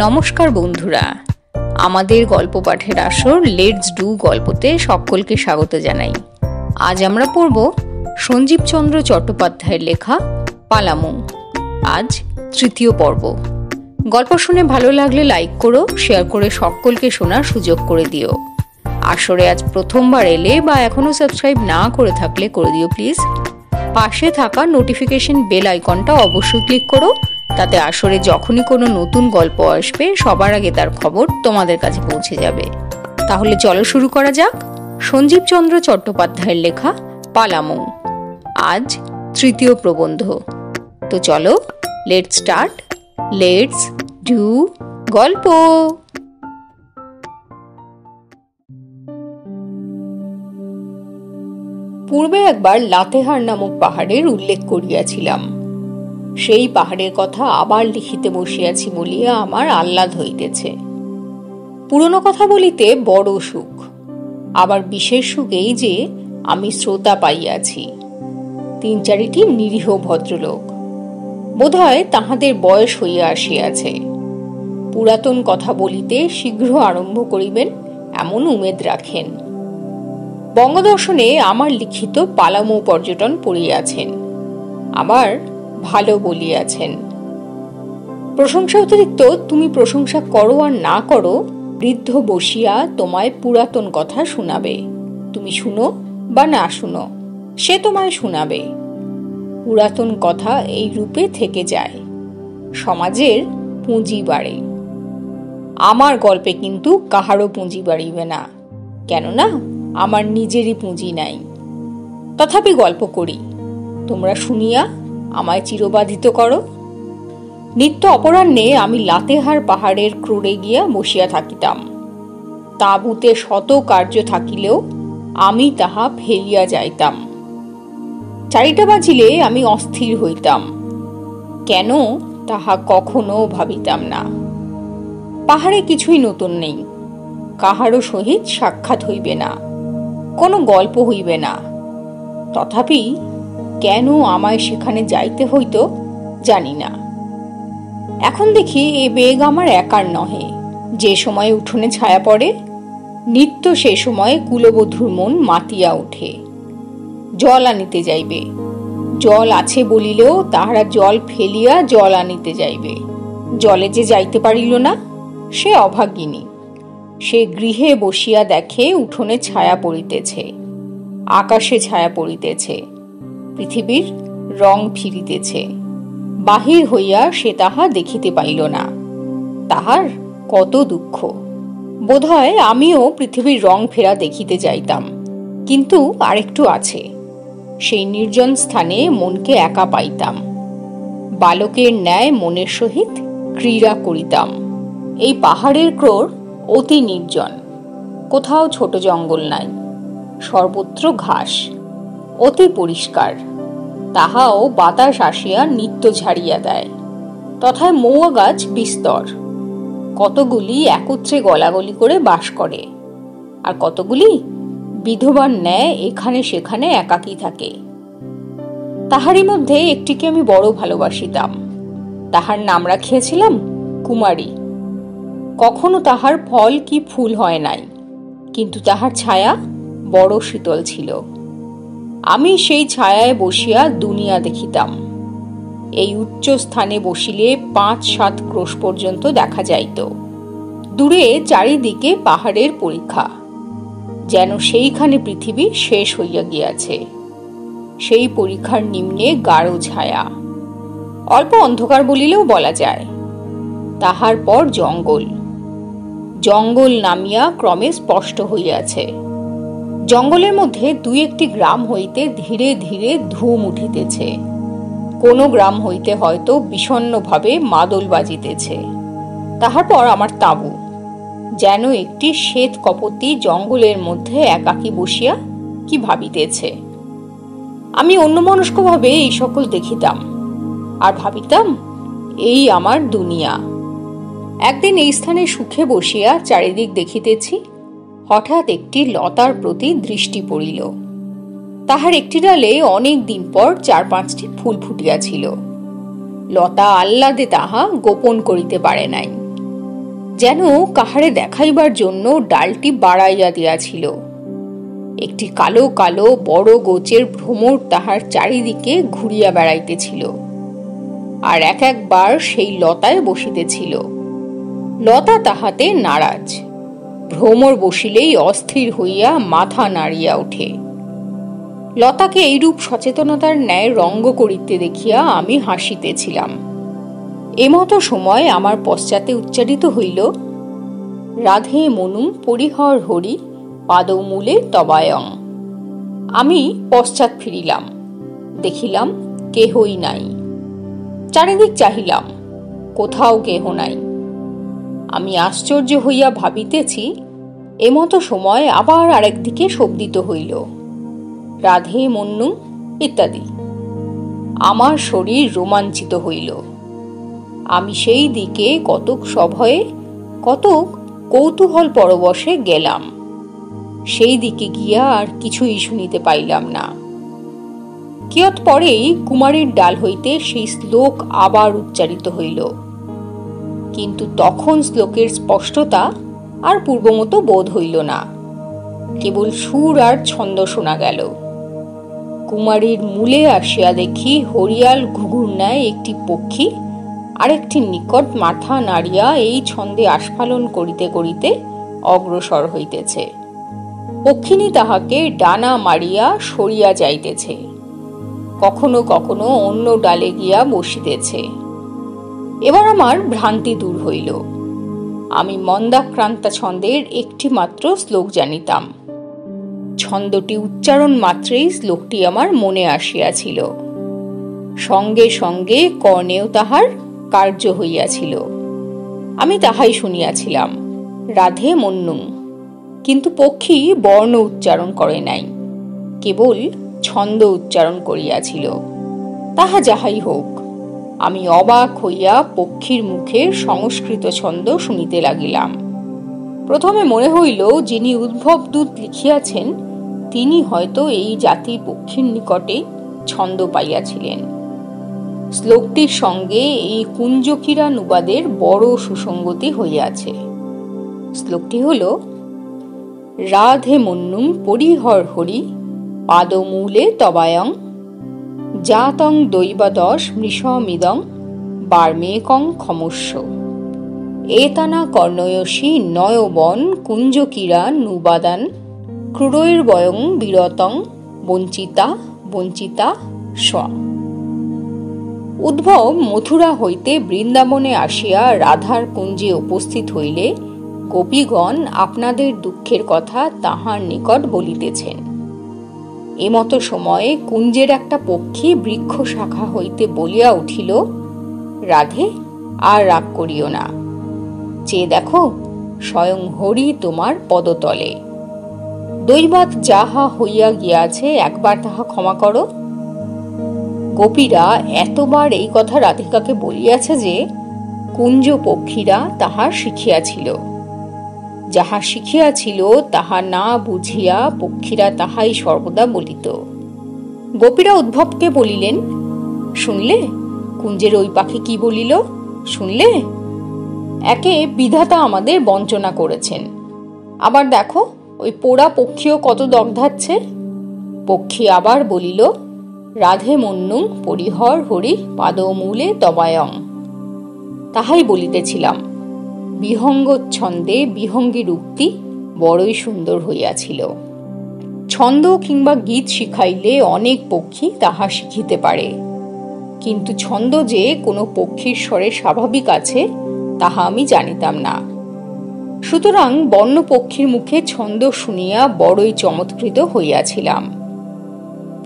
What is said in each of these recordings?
নমস্কার বন্ধুরা, আমাদের গল্প পাঠের আসর লেটস ডু গল্পতে সকলকে স্বাগত জানাই। আজ আমরা পড়ব সঞ্জীব চন্দ্র চট্টোপাধ্যায়ের লেখা পালামৌ। আজ তৃতীয় পর্ব। গল্প শুনে ভালো লাগলে লাইক করো, শেয়ার করে সকলকে শোনার সুযোগ করে দিও। আসরে আজ প্রথমবার এলে বা এখনো সাবস্ক্রাইব না করে থাকলে করে দিও প্লিজ। পাশে থাকা নোটিফিকেশন বেল আইকনটা অবশ্যই ক্লিক করো, তাতে আসরে যখনই কোনো নতুন গল্প আসবে সবার আগে তার খবর তোমাদের কাছে পৌঁছে যাবে। তাহলে চলো শুরু করা যাক সঞ্জীব চন্দ্র চট্টোপাধ্যায়ের লেখা পালামৌ। আজ তৃতীয় প্রবন্ধ। তো চলো, লেটস স্টার্ট, লেটস ডু গল্প। পূর্বে একবার লাতেহার নামক পাহাড়ের উল্লেখ করিয়াছিলাম। সেই পাহাড়ের কথা আবার লিখিতে বসিয়াছি বলিয়া আমার আহ্লাদ হইতেছে। পুরনো কথা বলিতে বড় সুখ, আবার বিশেষ সুখ এই যে আমি শ্রোতা পাইয়াছি। ৩-৪টি নিরীহ ভদ্রলোক, বোধহয় তাহাদের বয়স হইয়া আসিয়াছে। পুরাতন কথা বলিতে শীঘ্র আরম্ভ করিবেন এমন উমেদ রাখেন। বঙ্গদর্শনে আমার লিখিত পালামৌ পর্যটন পড়িয়াছেন, আবার ভালো বলিয়াছেন। প্রশংসা অতিরিক্ত তুমি প্রশংসা করো আর না করো, বৃদ্ধ বসিয়া তোমায় পুরাতন কথা শোনাবে। তুমি শুনো বা না শুনো, সে তোমায় শোনাবে। পুরাতন কথা এই রূপে থেকে যায়, সমাজের পুঁজি বাড়ে। আমার গল্পে কিন্তু কাহারও পুঁজি বাড়িবে না, কেননা আমার নিজেরই পুঁজি নাই। তথাপি গল্প করি, তোমরা শুনিয়া আমায় চিরবাধিত করো। নিত্য অপরাহ্নে আমি লাতেহার পাহাড়ের ক্রোড়ে গিয়া বসিয়া থাকিতাম। তাঁবুতে শত কার্য থাকিলেও আমি তাহা ফেলিয়া যাইতাম। 4টা বাজিলে আমি অস্থির হইতাম, কেন তাহা কখনো ভাবিতাম না। পাহাড়ে কিছুই নতুন নেই, কাহারও সহিত সাক্ষাৎ হইবে না, কোনো গল্প হইবে না। তথাপি কেন আমায় সেখানে যাইতে হইত জানি না। এখন দেখি এ বেগ আমার একার নহে। যে সময়ে উঠোনে ছায়া পড়ে, নিত্য সে সময়ে কুলবধূর মন মাতিয়া ওঠে। জল আনিতে যাইবে, জল আছে বলিলেও তাহারা জল ফেলিয়া জল আনিতে যাইবে। জলে যে যাইতে পারিল না, সে অভাগিনী। সে গৃহে বসিয়া দেখে উঠোনে ছায়া পড়িতেছে, আকাশে ছায়া পড়িতেছে, পৃথিবীর রং ফিরিতেছে। বাহির হইয়া সে তাহা দেখিতে পাইল না। তাহার কত দুঃখ! বোধহয় আমিও পৃথিবীর রং ফেরা দেখিতে যাইতাম, কিন্তু আরেকটু আছে। সেই নির্জন স্থানে মনকে একা পাইতাম, বালকের ন্যায় মনের সহিত ক্রীড়া করিতাম। এই পাহাড়ের ক্রোড় অতি নির্জন, কোথাও ছোট জঙ্গল নাই, সর্বত্র ঘাস, অতি পরিষ্কার। তাহাও বাতাস আসিয়া নিত্য ঝাড়িয়া দেয়। তথায় মৌয়া গাছ বিস্তর, কতগুলি একত্রে গলাগলি করে বাস করে, আর কতগুলি বিধবার ন্যায় এখানে সেখানে একাকী থাকে। তাহারই মধ্যে একটিকে আমি বড় ভালোবাসিতাম। তাহার নাম রাখিয়াছিলাম কুমারী। কখনো তাহার ফল কি ফুল হয় নাই, কিন্তু তাহার ছায়া বড় শীতল ছিল। আমি সেই ছায়ায় বসিয়া দুনিয়া দেখিতাম। এই উচ্চ স্থানে বসিলে 5-7 ক্রোশ পর্যন্ত দেখা যাইত। দূরে চারিদিকে পাহাড়ের পরীক্ষা, যেন সেইখানে পৃথিবী শেষ হইয়া গিয়াছে। সেই পরীক্ষার নিম্নে গাঢ় ছায়া, অল্প অন্ধকার বলিলেও বলা যায়। তাহার পর জঙ্গল, জঙ্গল নামিয়া ক্রমে স্পষ্ট হইয়াছে। জঙ্গলের মধ্যে 2-1টি গ্রাম হইতে ধীরে ধীরে ধূম উঠিতেছে। কোন গ্রাম হইতে হয়তো বিষণ্ণভাবে মাদল বাজিতেছে। তাহার পর আমার তাঁবু, যেন একটি শ্বেত কপতি জঙ্গলের মধ্যে একাকী বসিয়া কি ভাবিতেছে। আমি অন্যমনস্কভাবে এই সকল দেখিতাম আর ভাবিতাম, এই আমার দুনিয়া। একদিন এই স্থানে সুখে বসিয়া চারিদিক দেখিতেছি, হঠাৎ একটি লতার প্রতি দৃষ্টি পড়িল। তাহার একটি ডালে অনেক দিন পর 4-5টি ফুল ফুটিয়াছিল। লতা আহ্লাদে তাহা গোপন করিতে পারে নাই। যেন কাহারে দেখাইবার জন্য ডালটি বাড়াইয়া দিয়াছিল। একটি কালো কালো বড় গোচের ভ্রমর তাহার চারিদিকে ঘুরিয়া বেড়াইতেছিল, আর এক একবার সেই লতায় বসিতেছিল। লতা তাহাতে নারাজ। ভ্রমর বসিলেই অস্থির হইয়া মাথা নাড়িয়া ওঠে। লতাকে এইরূপ সচেতনতার ন্যায় রঙ্গ করিতে দেখিয়া আমি হাসিতেছিলাম। এমতো সময় আমার পশ্চাতে উচ্চারিত হইল, রাধে মনুং পরিহর হরি পাদমূলে তবায়ং। আমি পশ্চাৎ ফিরিলাম, দেখিলাম কেহই নাই। চারিদিক চাহিলাম, কোথাও কেহ নাই। আমি আশ্চর্য হইয়া ভাবিতেছি, এমতো সময় আবার আরেকদিকে শব্দিত হইল, রাধে মন্নু ইত্যাদি। আমার শরীর রোমাঞ্চিত হইল। আমি সেই দিকে কতক সভয়ে কতক কৌতূহল পরবশে গেলাম। সেই দিকে গিয়া আর কিছুই শুনিতে পাইলাম না। কিয়ৎ পরেই কুমারীর ডাল হইতে সেই শ্লোক আবার উচ্চারিত হইল, কিন্তু তখন শ্লোকের স্পষ্টতা আর পূর্বমতো বোধ হইল না। কেবল সুর আর ছন্দ শোনা গেল। কুমারীর মূলে আসিয়া দেখি হরিয়াল ঘুঘুর ন্যায় একটি পক্ষী আরেকটি নিকট মাথা নাড়িয়া এই ছন্দে আস্ফালন করিতে করিতে অগ্রসর হইতেছে। পক্ষিণী তাহাকে ডানা মারিয়া সরিয়া যাইতেছে, কখনো কখনো অন্য ডালে গিয়া বসিতেছে। এবার আমার ভ্রান্তি দূর হইল। আমি মন্দাক্রান্তা ছন্দের একটি মাত্র শ্লোক জানিতাম। ছন্দটি উচ্চারণ মাত্রেই শ্লোকটি আমার মনে আসিয়াছিল। সঙ্গে সঙ্গে কর্ণেও তাহার কার্য হইয়াছিল। আমি তাহাই শুনিয়াছিলাম, রাধে মন্নুং। কিন্তু পক্ষী বর্ণ উচ্চারণ করে নাই, কেবল ছন্দ উচ্চারণ করিয়াছিল। তাহা যাহাই হোক, আমি অবাক হইয়া পক্ষীর মুখের সংস্কৃত ছন্দ শুনিতে লাগিলাম। প্রথমে মনে হইল, যিনি উদ্ভব দূত লিখিয়াছেন তিনি হয়তো এই জাতি পক্ষীর নিকটে ছন্দ পাইয়াছিলেন। শ্লোকটির সঙ্গে এই কুঞ্জকিরা নুবাদের বড় সুসঙ্গতি হইয়াছে। শ্লোকটি হল, রাধে মন্নুং পরিহর হরি পাদমূলে তবায়ং জাতং দৈবাদশ মৃষমিদং বার্মেকং ক্ষমস্য এতানা কর্ণয়সী নয়বন কুঞ্জকিরা নুবাদান ক্রুরৈর্বয়ং বিরতং বঞ্চিতা বঞ্চিতা স্ব। উদ্ভব মথুরা হইতে বৃন্দাবনে আসিয়া রাধার কুঞ্জে উপস্থিত হইলে গোপীগণ আপনাদের দুঃখের কথা তাহার নিকট বলিতেছেন। এমতো সময়ে কুঞ্জের একটা পক্ষী বৃক্ষ শাখা হইতে বলিয়া উঠিল, রাধে আর রাগ করিও না, চেয়ে দেখো স্বয়ং হরি তোমার পদতলে। দৈবাত যাহা হইয়া গিয়াছে একবার তাহা ক্ষমা করো। গোপীরা এতবার এই কথা রাধিকাকে বলিয়াছে যে কুঞ্জ পক্ষীরা তাহা শিখিয়াছিল। যাহা শিখিয়াছিল তাহা না বুঝিয়া পক্ষীরা তাহাই সর্বদা বলিত। গোপীরা উদ্ভবকে বলিলেন, শুনলে কুঞ্জের ওই পাখি কি বলিল, শুনলে? একে বিধাতা আমাদের বঞ্চনা করেছেন, আবার দেখো ওই পোড়া পক্ষীও কত দগ্ধাচ্ছে। পক্ষী আবার বলিল, রাধে মন্নুং পরিহর হরি পাদমূলে তবায়ং। তাহাই বলিতেছিলাম। বিহঙ্গ ছন্দে বিহঙ্গীর উক্তি বড়ই সুন্দর হইয়াছিল। ছন্দ কিংবা গীত শিখাইলে অনেক পক্ষী তাহা শিখিতে পারে, কিন্তু ছন্দ যে কোনো পক্ষীর স্বরে স্বাভাবিক আছে তাহা আমি জানিতাম না। সুতরাং বন্য পক্ষীর মুখে ছন্দ শুনিয়া বড়ই চমৎকৃত হইয়াছিলাম।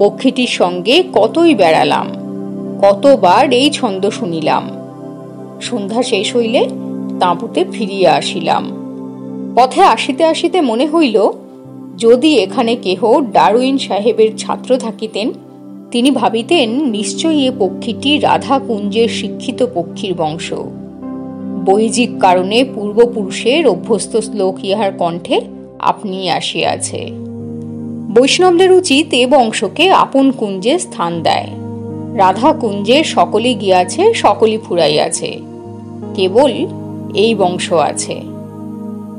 পক্ষীটির সঙ্গে কতই বেড়ালাম, কতবার এই ছন্দ শুনিলাম। সন্ধ্যা শেষ হইলে তাঁবুতে ফিরিয়া আসিলাম। পথে আসিতে আসিতে মনে হইল, যদি এখানে কেহ ডারউইন সাহেবের ছাত্র থাকিতেন, তিনি ভাবিতেন নিশ্চয়ই এ পক্ষীটি রাধা কুঞ্জের শিক্ষিত পক্ষীর বংশ। বৈজিক কারণে পূর্বপুরুষের অভ্যস্ত শ্লোক ইহার কণ্ঠে আপনি আসিয়াছে। বৈষ্ণবদের উচিত এ বংশকে আপন কুঞ্জে স্থান দেয়। রাধা কুঞ্জে সকলে গিয়াছে, সকলই ফুরাইয়াছে, কেবল এই বংশ আছে।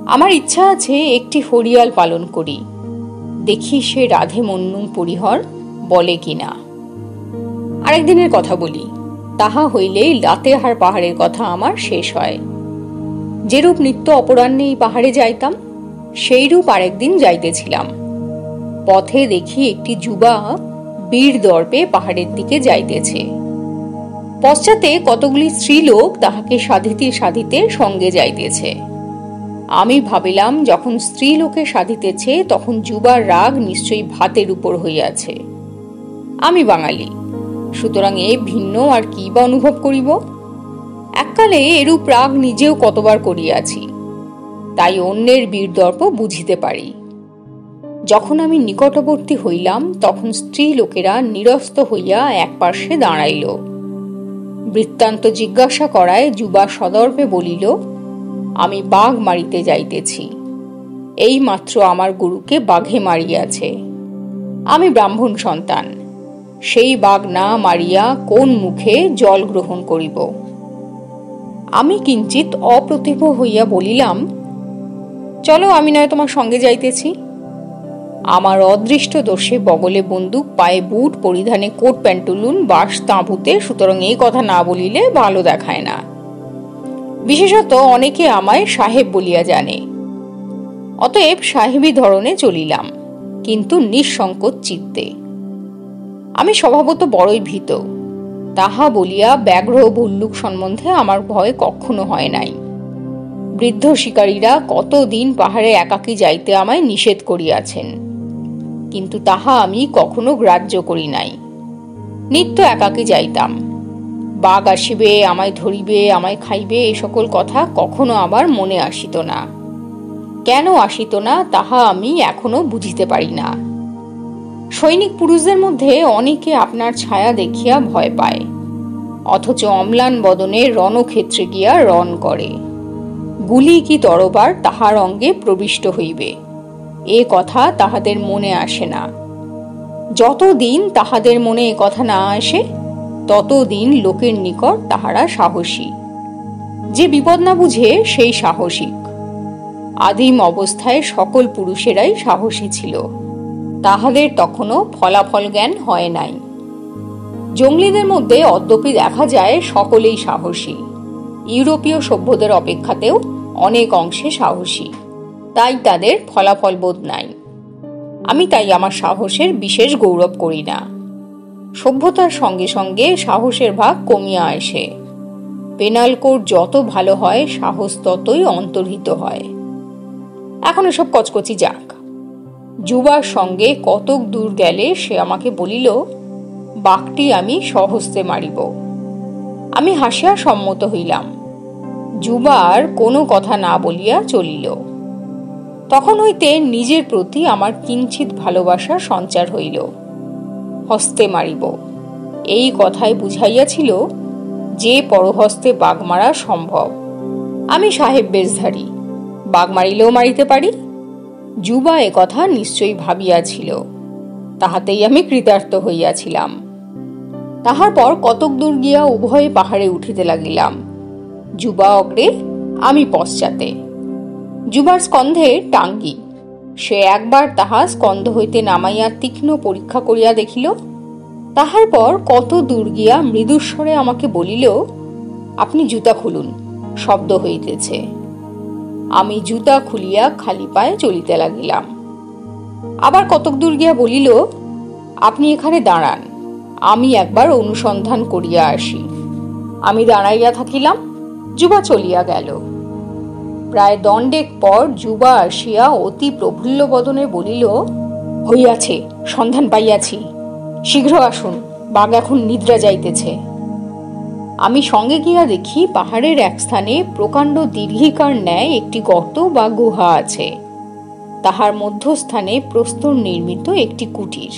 আমার ইচ্ছা আছে একটি হরিয়াল পালন করি, দেখি সে রাধে মন্নু পরিহর বলে কিনা। আরেকদিনের কথা বলি, তাহা হইলেই লাতেহার পাহাড়ের কথা আমার শেষ হয়। যেরূপ নিত্য অপরাহ্নে এই পাহাড়ে যাইতাম, সেইরূপ আরেকদিন যাইতেছিলাম। পথে দেখি একটি যুবা বীর দর্পে পাহাড়ের দিকে যাইতেছে। পশ্চাতে কতগুলি স্ত্রীলোক তাহাকে সাধিতে সাধিতে সঙ্গে যাইতেছে। আমি ভাবিলাম, যখন স্ত্রীলোকে সাধিতেছে তখন যুবার রাগ নিশ্চয়ই ভাতের উপর হইয়াছে। আমি বাঙালি, সুতরাং এ ভিন্ন আর কি বা অনুভব করিব। এককালে এরূপ রাগ নিজেও কতবার করিয়াছি, তাই অন্যের বীরদর্প বুঝিতে পারি। যখন আমি নিকটবর্তী হইলাম, তখন স্ত্রী লোকেরা নিরস্ত হইয়া এক পার্শ্বে দাঁড়াইল। বৃত্তান্ত জিজ্ঞাসা করায় যুবা সদর্পে বলিল, আমি বাঘ মারিতে যাইতেছি। এই মাত্র আমার গুরুকে বাঘে মারিয়াছে। আমি ব্রাহ্মণ সন্তান, সেই বাঘ না মারিয়া কোন মুখে জল গ্রহণ করিব? আমি কিঞ্চিত অপ্রতিভ হইয়া বলিলাম, চলো, আমি নয় তোমার সঙ্গে যাইতেছি। আমার অদৃষ্ট দোষে বগলে বন্দুক, পায়ে বুট, পরিধানে কোট প্যান্টুলুন, বাস তাঁবুতে, সুতরাং এই কথা না বলিলে ভালো দেখায় না। বিশেষত অনেকে আমায় সাহেব বলিয়া জানে। অতএব সাহেবী ধরনে চলিলাম, কিন্তু নিঃসংকোচ চিত্তে। আমি স্বভাবত বড়ই ভীত, তাহা বলিয়া ব্যাঘ্র ভল্লুক সম্বন্ধে আমার ভয় কখনো হয় নাই। বৃদ্ধ শিকারীরা কতদিন পাহাড়ে একাকী যাইতে আমায় নিষেধ করিয়াছেন, কিন্তু তাহা আমি কখনো গ্রাহ্য করি নাই। নিত্য একাকী যাইতাম। বাঘ আসিবে, আমায় ধরিবে, আমায় খাইবে, এ সকল কথা কখনো আমার মনে আসিত না। কেন আসিত না তাহা আমি এখনো বুঝিতে পারি না। সৈনিক পুরুষদের মধ্যে অনেকে আপনার ছায়া দেখিয়া ভয় পায়, অথচ অম্লান বদনে রণক্ষেত্রে গিয়া রণ করে। গুলি কি তরবার তাহার অঙ্গে প্রবিষ্ট হইবে, এ কথা তাহাদের মনে আসে না। যতদিন তাহাদের মনে এ কথা না আসে, ততদিন লোকের নিকট তাহারা সাহসী। যে বিপদ না বুঝে সেই সাহসিক। আদিম অবস্থায় সকল পুরুষেরাই সাহসী ছিল, তাহাদের তখনও ফলাফল জ্ঞান হয় নাই। জঙ্গলিদের মধ্যে অদ্যপি দেখা যায় সকলেই সাহসী, ইউরোপীয় সভ্যদের অপেক্ষাতেও অনেক অংশে সাহসী, তাই তাদের ফলাফল বোধ নাই। আমি তাই আমার সাহসের বিশেষ গৌরব করি না। সভ্যতার সঙ্গে সঙ্গে সাহসের ভাগ কমিয়া আসে। পেনাল কোড যত ভালো হয়, সাহস ততই অন্তর্হিত হয়। এখন এসব কচকচি যাক। যুবার সঙ্গে কতক দূর গেলে সে আমাকে বলিল, বাঘটি আমি স্বহস্তে মারিব। আমি হাসিয়া সম্মত হইলাম। যুবার কোনো কথা না বলিয়া চলিল। তখন হইতে নিজের প্রতি আমার কিঞ্চিত ভালোবাসা সঞ্চার হইল। হস্তে মারিব, এই কথায় বুঝাইয়াছিল যে পরহস্তে বাঘ মারা সম্ভব। আমি সাহেব বেশধারী, বাঘ মারিলেও মারিতে পারি। যুবা এ কথা নিশ্চয়ই ভাবিয়াছিল, তাহাতেই আমি কৃতার্থ হইয়াছিলাম। তাহার পর কতক দূর গিয়া উভয়ে পাহাড়ে উঠিতে লাগিলাম। যুবা অগ্রে, আমি পশ্চাতে। যুবার স্কন্ধে টাঙ্গি। সে একবার তাহা স্কন্ধ হইতে নামাইয়া তীক্ষ্ণ পরীক্ষা করিয়া দেখিল। তাহার পর কত দূর গিয়া মৃদুস্বরে আমাকে বলিল, আপনি জুতা খুলুন, শব্দ হইতেছে। আমি জুতা খুলিয়া খালি পায়ে চলিতে লাগিলাম। আবার কতক দূর গিয়া বলিল, আপনি এখানে দাঁড়ান, আমি একবার অনুসন্ধান করিয়া আসি। আমি দাঁড়াইয়া থাকিলাম। যুবা চলিয়া গেল। প্রায় দণ্ডেক পর যুবা আসিয়া অতি প্রফুল্ল বদনে বলিল, হইয়াছে, সন্ধান পাইয়াছি, শীঘ্র আসুন, বাঘ এখন নিদ্রা যাইতেছে। আমি সঙ্গে গিয়া দেখি পাহাড়ের এক স্থানে প্রকাণ্ড দীর্ঘিকার ন্যায় একটি গর্ত বা গুহা আছে। তাহার মধ্যস্থানে প্রস্তর নির্মিত একটি কুটির।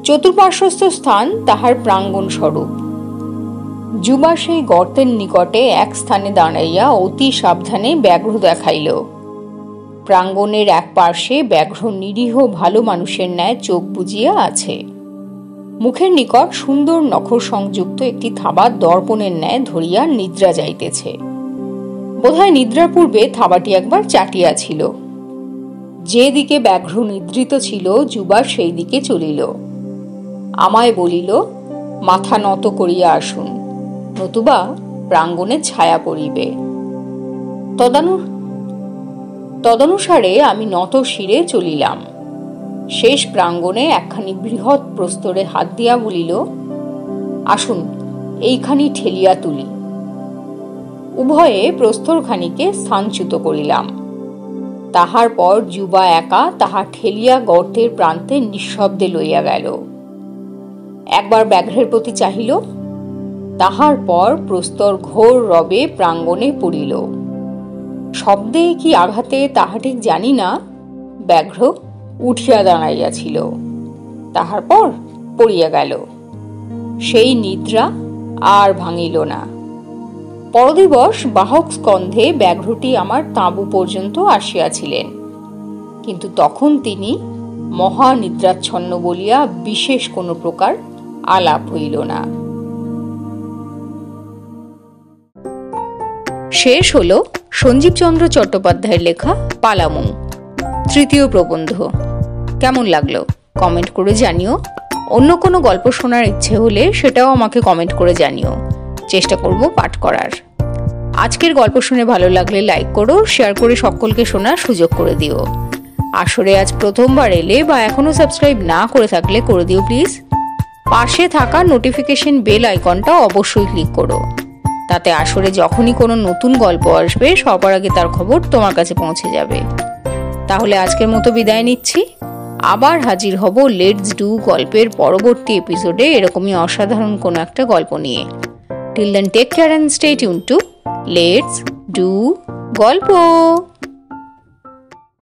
চতুর্পার্শ্বস্থ স্থান তাহার প্রাঙ্গণ স্বরূপ। যুবা সেই গর্তের নিকটে এক স্থানে দাঁড়াইয়া অতি সাবধানে ব্যাঘ্র দেখাইল। প্রাঙ্গণের এক পার্শ্বে ব্যাঘ্র নিরীহ ভালো মানুষের ন্যায় চোখ বুজিয়া আছে। মুখের নিকট সুন্দর নখর সংযুক্ত একটি থাবা দর্পণের ন্যায় ধরিয়া নিদ্রা যাইতেছে। বোধহয় নিদ্রার পূর্বে থাবাটি একবার চাটিয়াছিল। যে দিকে ব্যাঘ্র নিদ্রিত ছিল যুবা সেই দিকে চলিল। আমায় বলিল, মাথা নত করিয়া আসুন, নতুবা প্রাঙ্গণে ছায়া পড়িবে। তদনুসারে আমি নত শিরে চলিলাম। শেষ প্রাঙ্গণে একখানি বৃহৎ প্রস্তরে হাত দিয়া বলিল, আসুন, এইখানি ঠেলিয়া তুলি। উভয়ে প্রস্তরখানিকে স্থানচ্যুত করিলাম। তাহার পর যুবা একা তাহা ঠেলিয়া গর্তের প্রান্তে নিঃশব্দে লইয়া গেল। একবার ব্যাঘ্রের প্রতি চাহিল, তাহার পর প্রস্তর ঘোর রবে প্রাঙ্গণে পড়িল। শব্দে কি আঘাতে তাহা ঠিক জানি না, ব্যাঘ্র উঠিয়া দাঁড়াইয়াছিল, তাহার পর পড়িয়া গেল। সেই নিদ্রা আর ভাঙিল না। পরদিবস বাহক স্কন্ধে ব্যাঘ্রটি আমার তাঁবু পর্যন্ত আসিয়াছিলেন, কিন্তু তখন তিনি মহানিদ্রাচ্ছন্ন বলিয়া বিশেষ কোনো প্রকার আলাপ হইল না। শেষ হল সঞ্জীবচন্দ্র চট্টোপাধ্যায়ের লেখা পালামৌ, তৃতীয় প্রবন্ধ। কেমন লাগলো কমেন্ট করে জানিও। অন্য কোনো গল্প শোনার ইচ্ছে হলে সেটাও আমাকে কমেন্ট করে জানিও, চেষ্টা করব পাঠ করার। আজকের গল্প শুনে ভালো লাগলে লাইক করো, শেয়ার করে সকলকে শোনার সুযোগ করে দিও। আসরে আজ প্রথমবার এলে বা এখনো সাবস্ক্রাইব না করে থাকলে করে দিও প্লিজ। পাশে থাকা নোটিফিকেশন বেল আইকনটা অবশ্যই ক্লিক করো, তাতে আসরে যখনই কোনো নতুন গল্প আসবে সবার আগে তার খবর তোমার কাছে পৌঁছে যাবে। তাহলে আজকের মতো বিদায় নিচ্ছি। আবার হাজির হব লেটস ডু গল্পের পরবর্তী এপিসোডে এরকমই অসাধারণ কোনো একটা গল্প নিয়ে। Till then take care and stay tune to let's do গল্প।